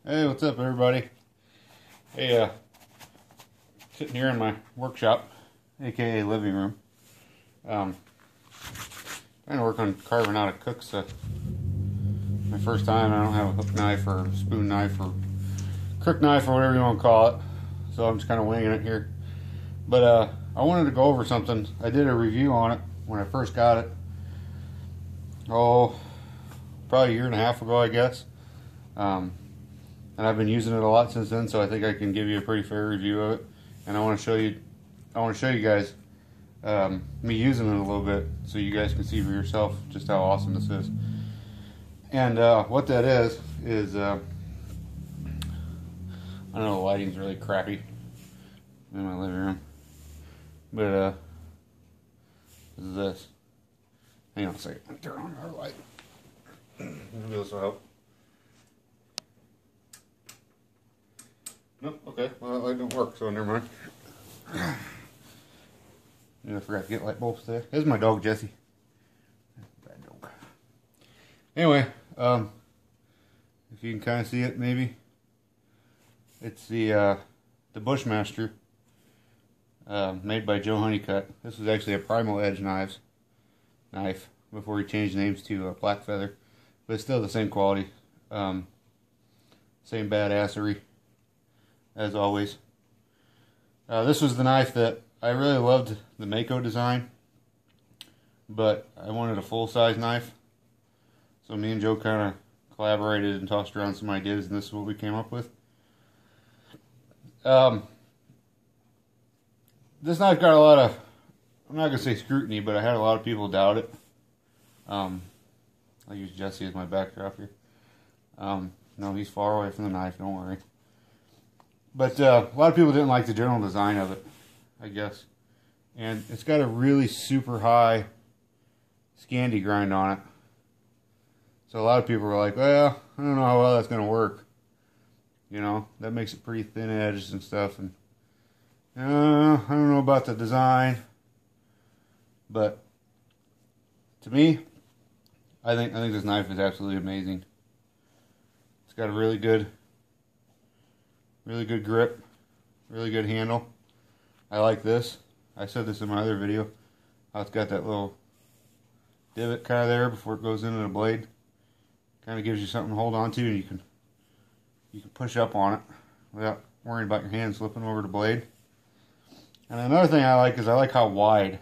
Hey, what's up, everybody? Hey, sitting here in my workshop, aka living room. Trying to work on carving out a cook's. My first time. I don't have a hook knife or a spoon knife or crook knife or whatever you want to call it. So I'm just kind of winging it here. But I wanted to go over something. I did a review on it when I first got it. Oh, probably a year and a half ago, I guess. And I've been using it a lot since then, so I think I can give you a pretty fair review of it. And I want to show you guys me using it a little bit, so you guys can see for yourself just how awesome this is. And what that is I know the lighting's really crappy in my living room, but this is this. Hang on a second, let me turn on our light. Maybe this will help. Nope, okay, well that light don't work, so never mind. I forgot to get light bulbs today. This is my dog, Jesse. Bad dog. Anyway, if you can kind of see it, maybe. It's the Bushmaster, made by Joe Honeycutt. This was actually a Primal Edge knife before he changed names to Black Feather, but it's still the same quality, same badassery as always. This was the knife that I really loved, the Mako design, but I wanted a full-size knife, so me and Joe kind of collaborated and tossed around some ideas, and this is what we came up with. This knife got a lot of, I'm not going to say scrutiny, but I had a lot of people doubt it. I'll use Jesse as my backdrop here. No, he's far away from the knife, don't worry. But a lot of people didn't like the general design of it, I guess. And it's got a really super high Scandi grind on it. So a lot of people were like, well, I don't know how well that's going to work. You know, that makes it pretty thin edged and stuff. And I don't know about the design. But to me, I think this knife is absolutely amazing. It's got a really good grip, really good handle. I like this. I said this in my other video, how it's got that little divot kind of there before it goes into the blade. Kind of gives you something to hold on to, and you can push up on it without worrying about your hand slipping over the blade. And another thing I like is I like how wide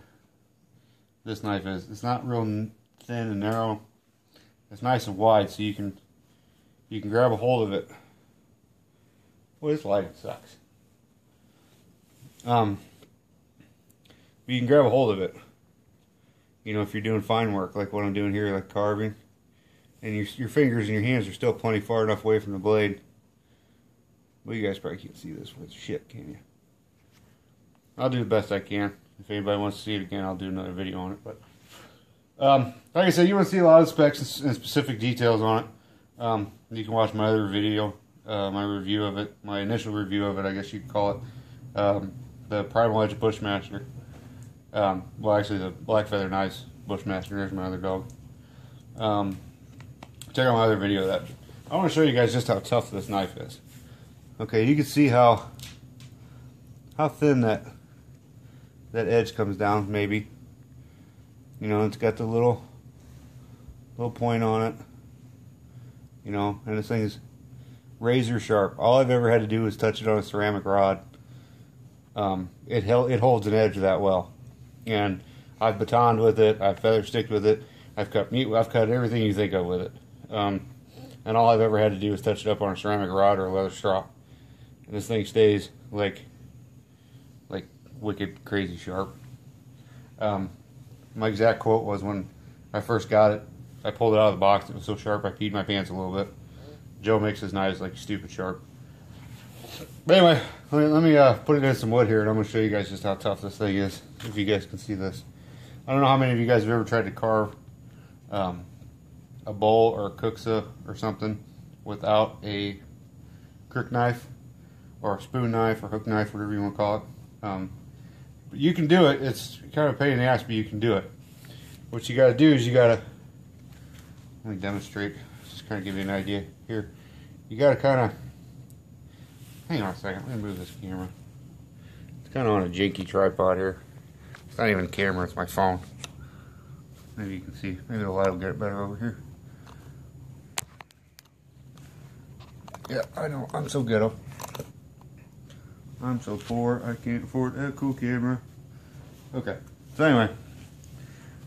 this knife is. It's not real thin and narrow. It's nice and wide, so you can grab a hold of it. Well, this lighting sucks. You can grab a hold of it. You know, if you're doing fine work, like what I'm doing here, like carving, and your fingers and your hands are still plenty far enough away from the blade. Well, you guys probably can't see this with shit, can you? I'll do the best I can. If anybody wants to see it again, I'll do another video on it. But like I said, you want to see a lot of specs and specific details on it. You can watch my other video. My review of it, my initial review of it, I guess you could call it, the Primal Edge Bushmaster. Well, actually, the Black Feather Knives Bushmaster. There's my other dog. Check out my other video of that. I want to show you guys just how tough this knife is. Okay, you can see how thin that edge comes down. Maybe, you know, it's got the little point on it. You know, and this thing is razor sharp. All I've ever had to do is touch it on a ceramic rod. It holds an edge that well, and I've batoned with it. I've feather sticked with it. I've cut meat. I've cut everything you think of with it. And all I've ever had to do is touch it up on a ceramic rod or a leather strop, and this thing stays like wicked crazy sharp. My exact quote was when I first got it, I pulled it out of the box. It was so sharp I peed my pants a little bit. Joe makes his knives like stupid sharp. But anyway, let me put it in some wood here, and I'm going to show you guys just how tough this thing is, if you guys can see this. I don't know how many of you guys have ever tried to carve a bowl or a cooksa or something without a crook knife or a spoon knife or hook knife, whatever you want to call it. But you can do it. It's kind of a pain in the ass, but you can do it. What you got to do is you got to, let me demonstrate, just kind of give you an idea here. You got to kind of hang on a second, let me move this camera. It's kind of on a janky tripod here. It's not even a camera, it's my phone. Maybe you can see, maybe the light will get it better over here. Yeah, I know, I'm so ghetto. I'm so poor, I can't afford a cool camera. Okay, so anyway,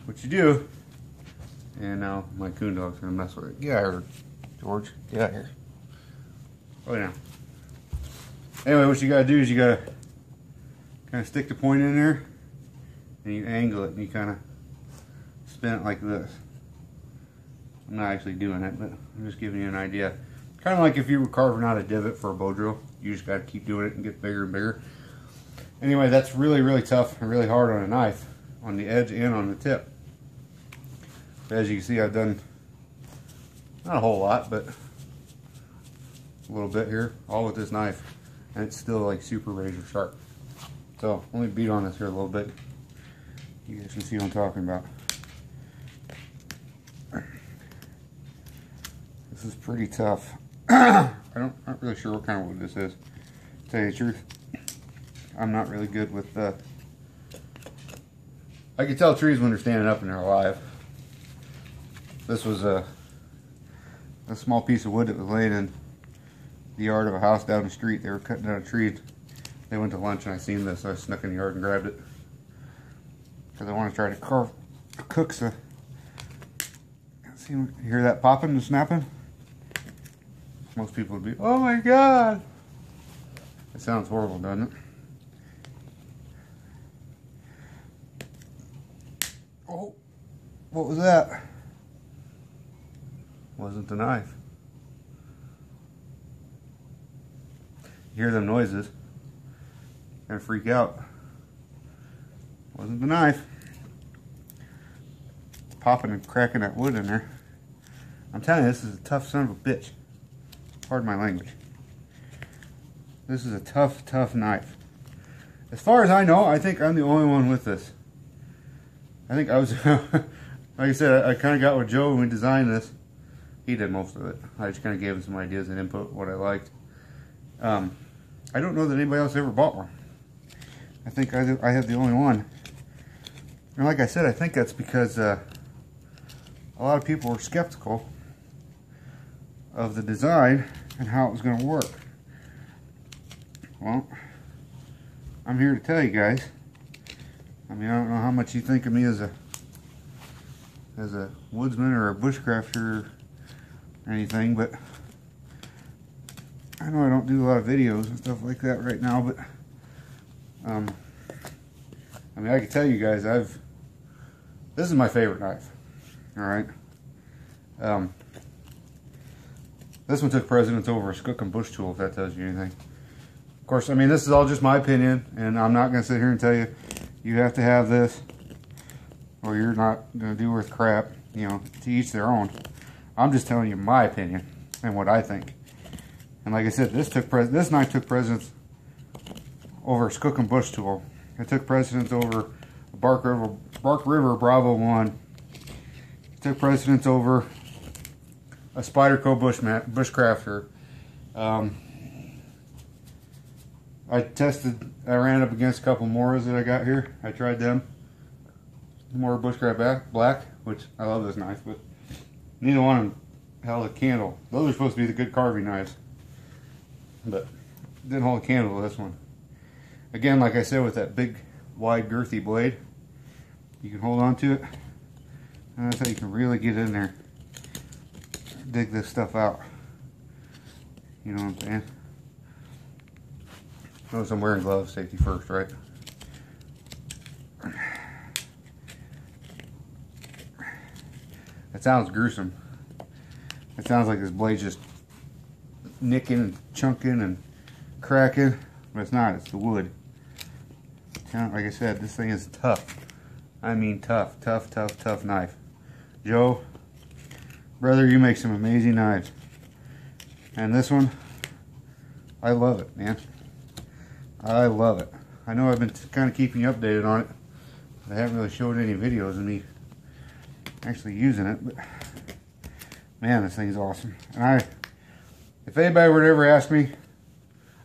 what you do, and now my coon dog's gonna mess with it. Get out of here, George, get out of here. Oh yeah. Anyway, what you gotta do is you gotta kind of stick the point in there, and you angle it, and you kind of spin it like this. I'm not actually doing it, but I'm just giving you an idea. Kind of like if you were carving out a divot for a bow drill. You just got to keep doing it and get bigger and bigger. Anyway, that's really, really tough and really hard on a knife, on the edge and on the tip. As you can see, I've done not a whole lot, but a little bit here, all with this knife, and it's still like super razor sharp. So let me beat on this here a little bit. You guys can see what I'm talking about. This is pretty tough. I'm not really sure what kind of wood this is, to tell you the truth. I'm not really good with I can tell trees when they're standing up and they're alive. This was a small piece of wood that was laying in the yard of a house down the street. They were cutting down a tree. They went to lunch and I seen this, so I snuck in the yard and grabbed it. Because I want to try to cook some. See, you hear that popping and snapping? Most people would be, oh my god! It sounds horrible, doesn't it? Oh, what was that? Wasn't the knife. You hear them noises and freak out. Wasn't the knife. Popping and cracking that wood in there. I'm telling you, this is a tough son of a bitch. Pardon my language. This is a tough, tough knife. As far as I know, I think I'm the only one with this. I think I was, like I said, I kind of got with Joe when we designed this. He did most of it. I just kind of gave him some ideas and input, what I liked. I don't know that anybody else ever bought one. I think I have the only one. And like I said, I think that's because a lot of people were skeptical of the design and how it was going to work. Well, I'm here to tell you guys. I mean, I don't know how much you think of me as a woodsman or a bushcrafter or anything, but I know I don't do a lot of videos and stuff like that right now, but I mean, I can tell you guys, this is my favorite knife. All right. This one took precedence over a Skook and Bush tool, if that tells you anything. Of course, I mean, this is all just my opinion, and I'm not going to sit here and tell you, you have to have this, or you're not going to do worth crap. You know, to each their own. I'm just telling you my opinion and what I think. And like I said, this knife took precedence over a Skook and Bush tool. It took precedence over a Bark River Bravo 1. It took precedence over a Spyderco Bushcrafter. I ran up against a couple Moras that I got here. I tried them. Mora Bushcraft Black, which I love this knife, but neither one of them held a candle. Those are supposed to be the good carving knives, but didn't hold a candle to this one. Again, like I said, with that big, wide, girthy blade, you can hold on to it, and that's how you can really get in there, dig this stuff out. You know what I'm saying? Notice I'm wearing gloves, safety first, right? It sounds gruesome. It sounds like this blade's just nicking and chunking and cracking, but it's not. It's the wood. Like I said, this thing is tough. I mean tough, tough, tough, tough knife. Joe, brother, you make some amazing knives. And this one, I love it, man. I love it. I know I've been kind of keeping you updated on it. I haven't really showed any videos of me actually using it, but man, this thing's awesome. And if anybody were to ever ask me,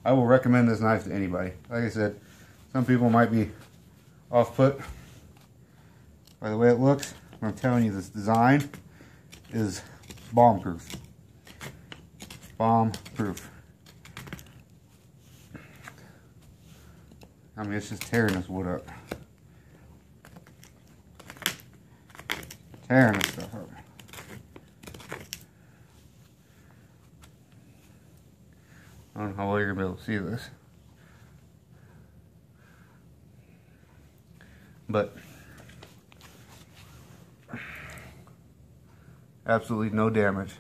I will recommend this knife to anybody. Like I said, some people might be off-put by the way it looks. I'm telling you, this design is bomb-proof. Bomb-proof. I mean, it's just tearing this wood up. Tearing this stuff up. I don't know how well you're going to be able to see this. But absolutely no damage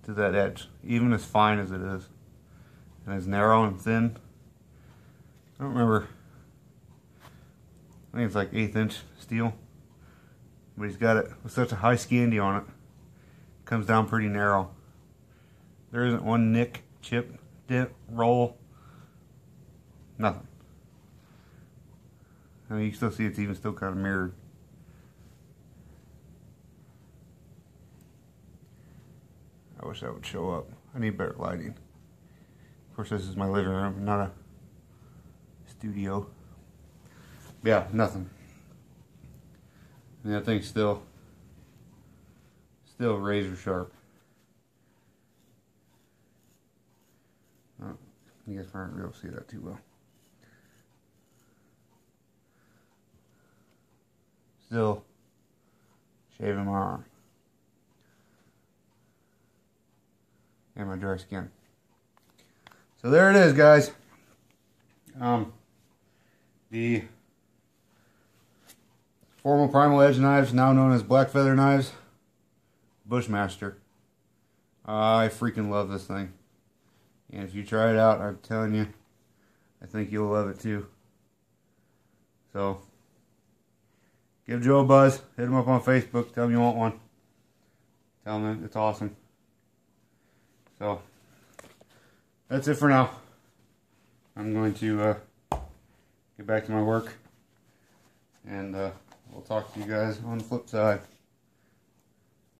to that edge, even as fine as it is. And as narrow and thin. I don't remember. I think it's like 1/8 inch steel. But he's got it with such a high scandy on it. It comes down pretty narrow. There isn't one nick, chip, dip, roll. Nothing. I mean, you can still see it's even still kind of mirrored. I wish that would show up. I need better lighting. Of course, this is my living room, not a studio. Yeah, nothing. And that thing's still razor sharp. Oh, you guys aren't able to see that too well. Still shaving my arm and my dry skin. So there it is, guys. The formal primal edge knives, now known as black feather knives, Bushmaster. I freaking love this thing. And if you try it out, I'm telling you, I think you'll love it too. So, give Joe a buzz. Hit him up on Facebook. Tell him you want one. Tell him it's awesome. So, that's it for now. I'm going to get back to my work. And we'll talk to you guys on the flip side.